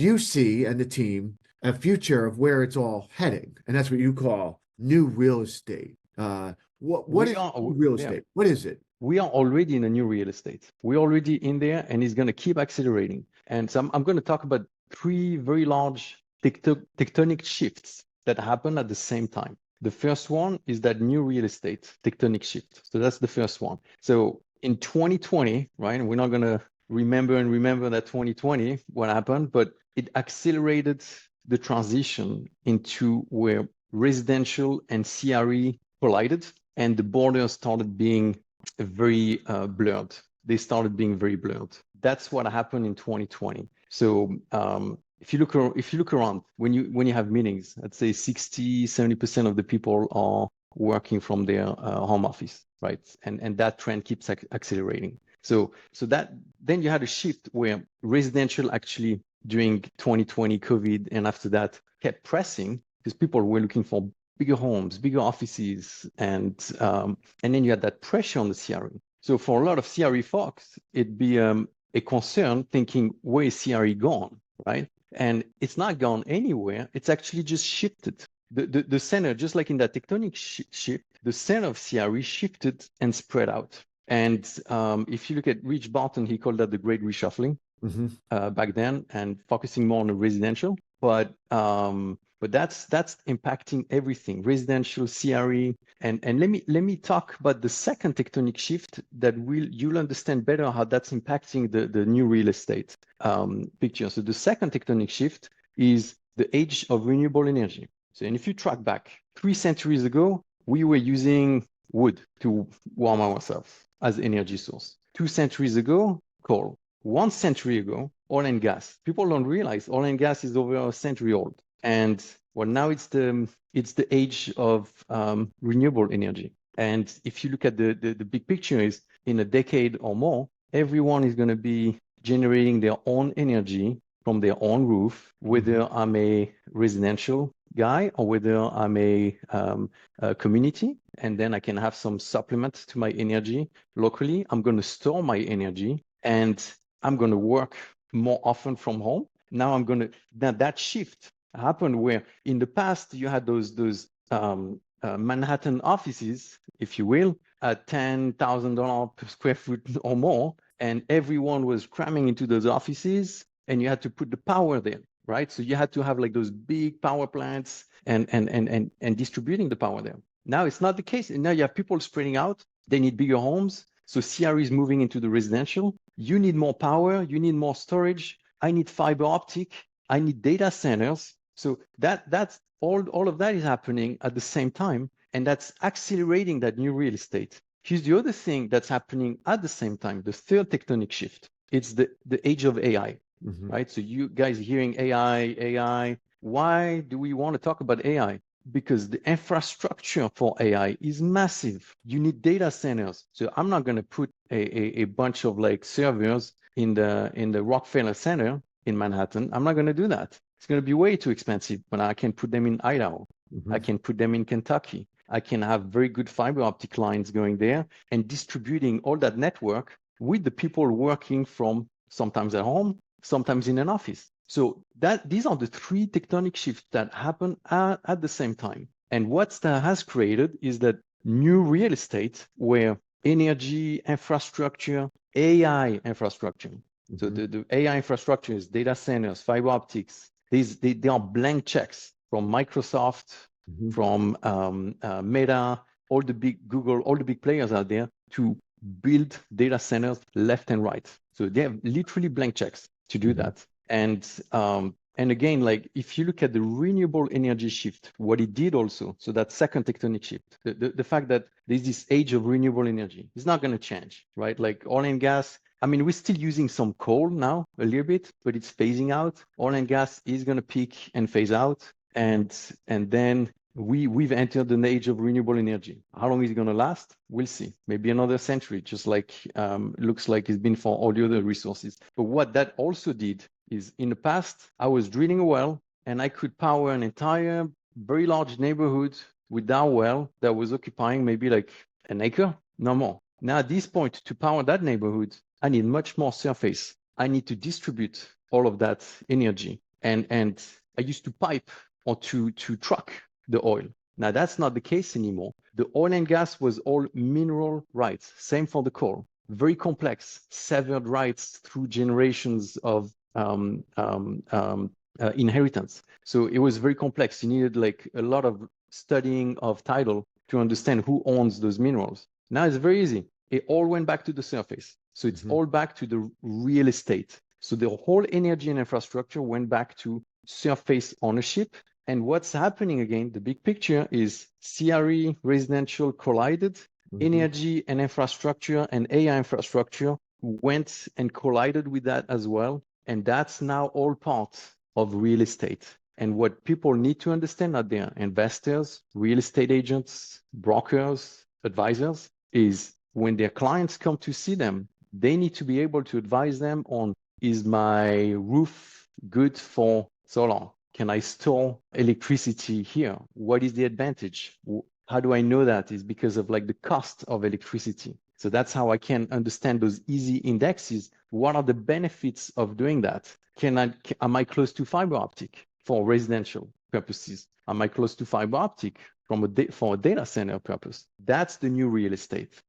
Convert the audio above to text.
you see and the team a future of where it's all heading, and that's what you call new real estate. What is new real Yeah, estate? What is it? we are already in a new real estate. We're already in there, and it's going to keep accelerating. And so I'm going to talk about three very large tectonic shifts that happen at the same time. The first one is that new real estate tectonic shift. So that's the first one. So in 2020, right, and we're not going to remember that 2020, what happened, but it accelerated the transition into where residential and CRE collided, and the borders started being very blurred. They started being very blurred. That's what happened in 2020. So if you look around, when you have meetings, let's say 60-70% of the people are working from their home office, right? And that trend keeps accelerating. So that then you had a shift where residential actually during 2020 COVID and after that kept pressing because people were looking for bigger homes, bigger offices, and then you had that pressure on the CRE. So for a lot of CRE folks, it'd be a concern thinking, where is CRE gone, right? And it's not gone anywhere. It's actually just shifted. The center, just like in that tectonic shift, the center of CRE shifted and spread out. And if you look at Rich Barton, he called that the great reshuffling back then, and focusing more on the residential. But that's impacting everything, residential, CRE, and let me talk about the second tectonic shift that you'll understand better how that's impacting the new real estate picture. So the second tectonic shift is the age of renewable energy. So, and if you track back 3 centuries ago, we were using wood to warm ourselves as energy source. 2 centuries ago, coal. 1 century ago, oil and gas. People don't realize oil and gas is over a century old. And well, now it's the age of renewable energy. And if you look at the big picture is in a decade or more, everyone is going to be generating their own energy from their own roof, whether I'm a residential guy or whether I'm a community, and then I can have some supplement to my energy locally. I'm going to store my energy and I'm going to work more often from home. Now that shift happened where in the past you had those Manhattan offices, if you will, at $10,000 per square foot or more, and everyone was cramming into those offices, and you had to put the power there, right? So you had to have like those big power plants and distributing the power there. Now it's not the case. And now you have people spreading out. They need bigger homes. So CRE is moving into the residential. You need more power. You need more storage. I need fiber optic. I need data centers. So that's all of that is happening at the same time, and that's accelerating that new real estate. Here's the other thing that's happening at the same time, the third tectonic shift. It's the age of AI, right? So you guys hearing AI. Why do we want to talk about AI? Because the infrastructure for AI is massive. You need data centers. So I'm not going to put a bunch of like servers in the Rockefeller Center in Manhattan. I'm not going to do that. It's going to be way too expensive, but I can put them in Idaho. I can put them in Kentucky. I can have very good fiber optic lines going there and distributing all that network with the people working from sometimes at home, sometimes in an office. So these are the three tectonic shifts that happen at the same time. And what that has created is that new real estate where energy infrastructure, AI infrastructure. So the AI infrastructure is data centers, fiber optics. They are blank checks from Microsoft, from Meta, all the big Google, all the big players out there to build data centers left and right. So they have literally blank checks to do that. And again, like if you look at the renewable energy shift, what it did also, so that second tectonic shift, the fact that there's this age of renewable energy is not going to change, right? Like oil and gas. I mean, we're still using some coal now a little bit, but it's phasing out. Oil and gas is going to peak and phase out. And then we've entered an age of renewable energy. How long is it going to last? We'll see. Maybe another century, just like looks like it's been for all the other resources. But what that also did is in the past, I was drilling a well and I could power an entire very large neighborhood with that well that was occupying maybe like an acre, no more. Now at this point, to power that neighborhood, I need much more surface. I need to distribute all of that energy. and I used to pipe or to truck the oil. Now that's not the case anymore. The oil and gas was all mineral rights. Same for the coal. Very complex, severed rights through generations of inheritance. So it was very complex. You needed like a lot of studying of title to understand who owns those minerals. Now it's very easy. It all went back to the surface. So it's all back to the real estate. So the whole energy and infrastructure went back to surface ownership. And what's happening again, the big picture is CRE residential collided, energy and infrastructure and AI infrastructure went and collided with that as well. And that's now all part of real estate. And what people need to understand out there, investors, real estate agents, brokers, advisors, is when their clients come to see them, they need to be able to advise them on, is my roof good for solar? Can I store electricity here? What is the advantage? How do I know that? Is because of like the cost of electricity. So that's how I can understand those easy indexes. What are the benefits of doing that? Am I close to fiber optic for residential purposes? Am I close to fiber optic for a data center purpose? That's the new real estate.